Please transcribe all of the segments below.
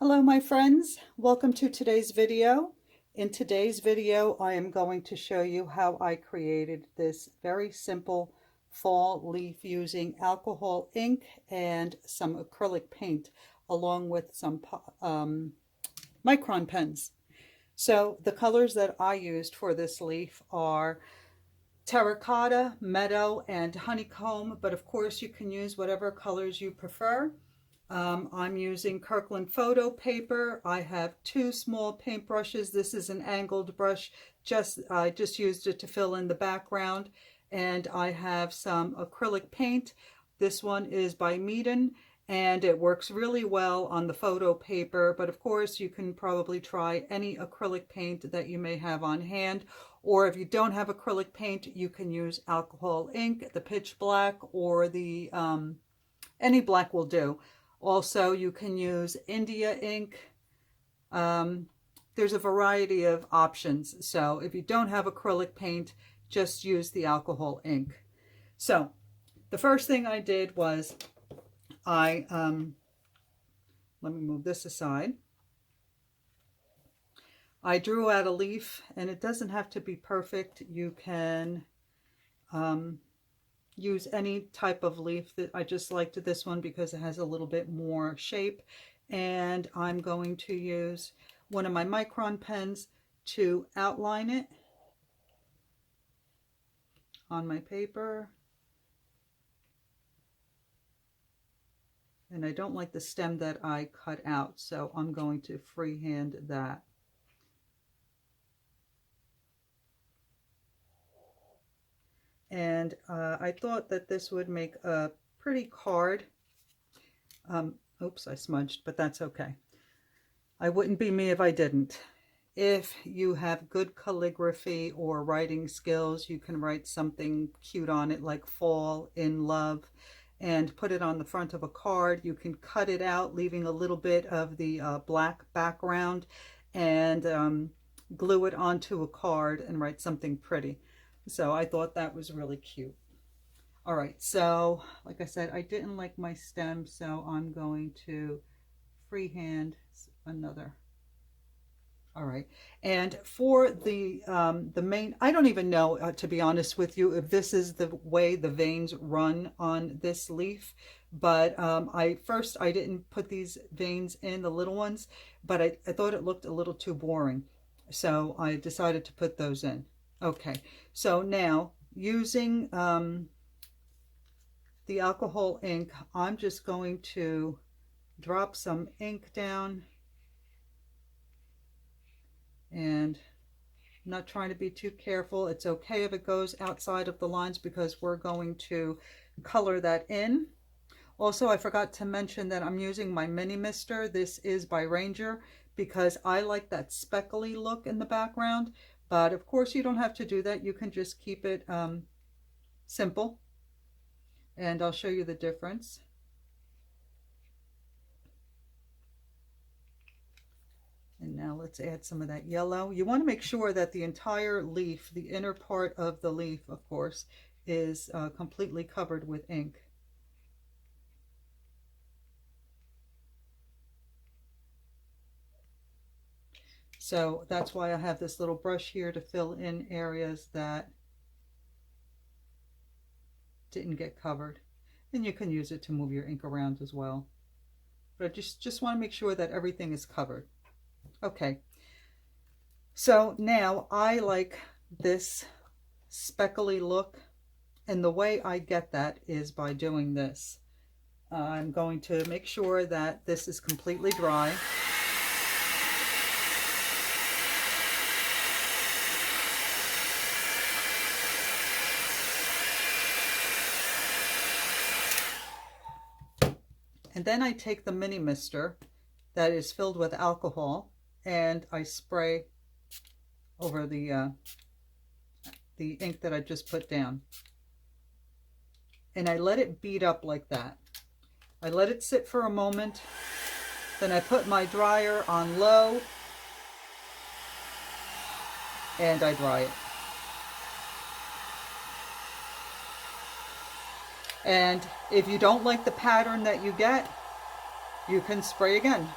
Hello my friends, welcome to today's video. In today's video I am going to show you how I created this very simple fall leaf using alcohol ink and some acrylic paint along with some micron pens. So the colors that I used for this leaf are terracotta, meadow, and honeycomb, but of course you can use whatever colors you prefer. I'm using KRYLON photo paper. I have two small paintbrushes. This is an angled brush. I just used it to fill in the background. And I have some acrylic paint. This one is by MICRON and it works really well on the photo paper. But of course you can probably try any acrylic paint that you may have on hand. Or if you don't have acrylic paint, you can use alcohol ink, the pitch black, or the any black will do. Also, you can use India ink. There's a variety of options. So if you don't have acrylic paint, just use the alcohol ink. So the first thing I did was let me move this aside. I drew out a leaf, and it doesn't have to be perfect. You can use any type of leaf. That I just liked this one because it has a little bit more shape. And I'm going to use one of my micron pens to outline it on my paper. And I don't like the stem that I cut out, so I'm going to freehand that. And I thought that this would make a pretty card. Oops, I smudged, but that's okay. I wouldn't be me if I didn't. If you have good calligraphy or writing skills, you can write something cute on it like fall in love and put it on the front of a card. You can cut it out, leaving a little bit of the black background, and glue it onto a card and write something pretty. So I thought that was really cute. All right, so like I said, I didn't like my stem, so I'm going to freehand another. All right, and for the main, I don't even know, to be honest with you, if this is the way the veins run on this leaf, but I didn't put these veins in, the little ones, but I thought it looked a little too boring, so I decided to put those in. Okay, so now using the alcohol ink, I'm just going to drop some ink down, and I'm not trying to be too careful. It's okay if it goes outside of the lines because we're going to color that in. Also, I forgot to mention that I'm using my mini mister. This is by Ranger because I like that speckly look in the background. But of course you don't have to do that. You can just keep it simple. And I'll show you the difference. And now let's add some of that yellow. You want to make sure that the entire leaf, the inner part of the leaf, of course, is completely covered with ink. So that's why I have this little brush here to fill in areas that didn't get covered. And you can use it to move your ink around as well. But I just want to make sure that everything is covered. Okay. So now I like this speckly look. And the way I get that is by doing this. I'm going to make sure that this is completely dry. And then I take the mini mister that is filled with alcohol and I spray over the ink that I just put down. And I let it bead up like that. I let it sit for a moment. Then I put my dryer on low and I dry it. And if you don't like the pattern that you get, you can spray again.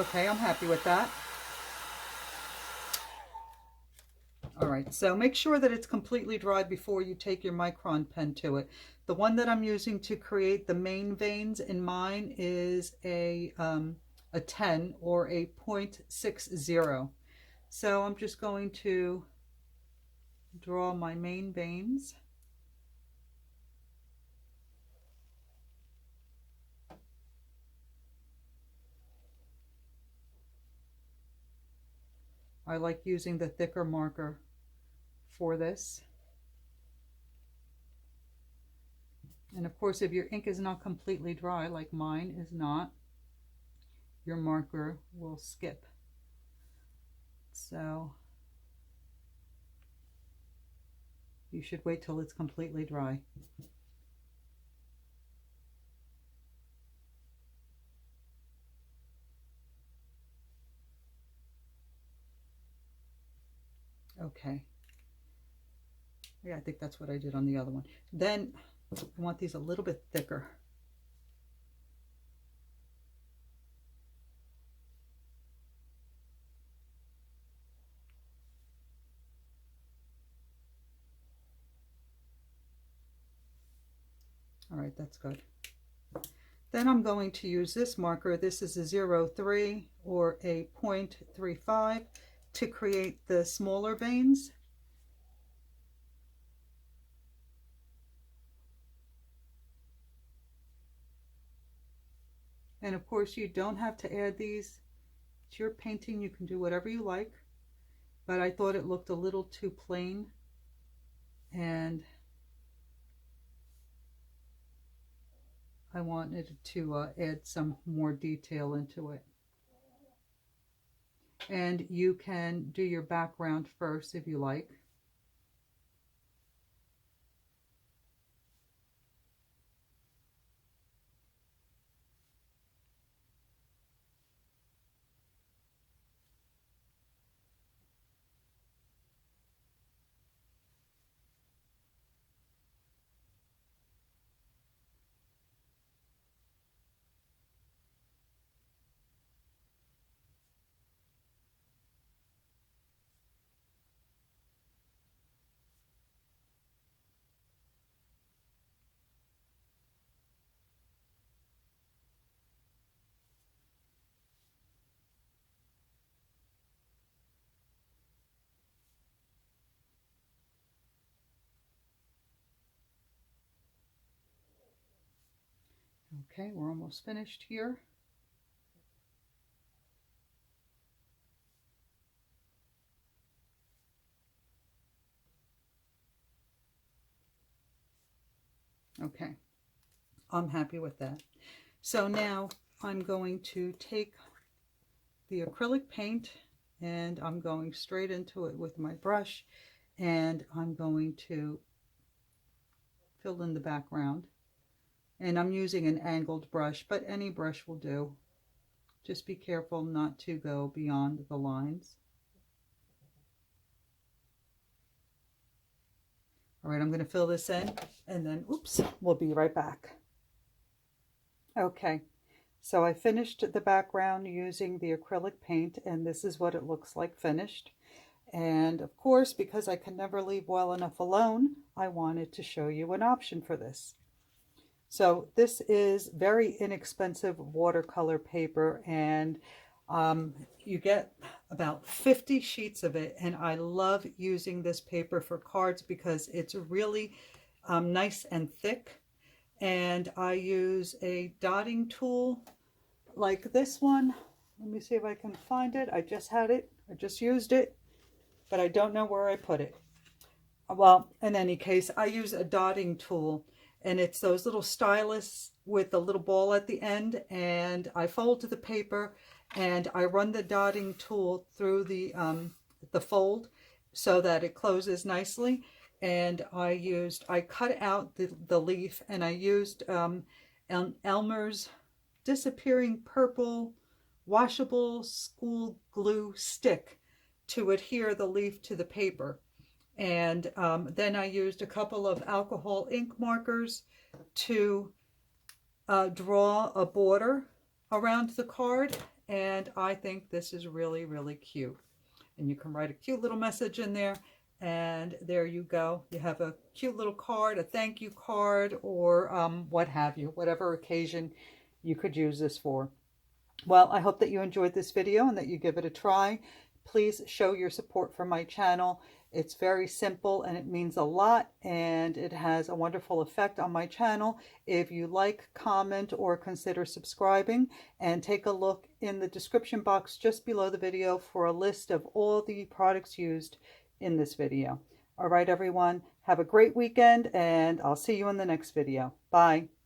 Okay, I'm happy with that. All right, so make sure that it's completely dry before you take your Micron pen to it. The one that I'm using to create the main veins in mine is a 10 or a 0.60. So I'm just going to draw my main veins. I like using the thicker marker for this. And of course, if your ink is not completely dry, like mine is not, your marker will skip. So you should wait till it's completely dry. Okay. Yeah, I think that's what I did on the other one. Then I want these a little bit thicker. All right, that's good. Then I'm going to use this marker. This is a 0.3 or a 0.35 to create the smaller veins. And of course, you don't have to add these. It's your painting. You can do whatever you like. But I thought it looked a little too plain. And I wanted to add some more detail into it. And you can do your background first if you like. Okay, we're almost finished here. Okay, I'm happy with that. So now I'm going to take the acrylic paint and I'm going straight into it with my brush, and I'm going to fill in the background. And I'm using an angled brush, but any brush will do. Just be careful not to go beyond the lines. All right, I'm going to fill this in and then, oops, we'll be right back. Okay, so I finished the background using the acrylic paint, and this is what it looks like finished. And of course, because I can never leave well enough alone, I wanted to show you an option for this. So this is very inexpensive watercolor paper, and you get about 50 sheets of it, and I love using this paper for cards because it's really nice and thick. And I use a dotting tool like this one. Let me see if I can find it. I just had it. I just used it, but I don't know where I put it. Well, in any case, I use a dotting tool, and it's those little stylus with the little ball at the end, and I fold the paper and I run the dotting tool through the fold so that it closes nicely. And I cut out the leaf, and I used Elmer's Disappearing Purple washable school glue stick to adhere the leaf to the paper. And then I used a couple of alcohol ink markers to draw a border around the card. and I think this is really, really cute. And you can write a cute little message in there, and there you go. You have a cute little card, a thank you card, or what have you, whatever occasion you could use this for. Well, I hope that you enjoyed this video and that you give it a try. Please show your support for my channel. It's very simple and it means a lot, and it has a wonderful effect on my channel. If you like, comment, or consider subscribing, and take a look in the description box just below the video for a list of all the products used in this video. All right, everyone, have a great weekend, and I'll see you in the next video. Bye.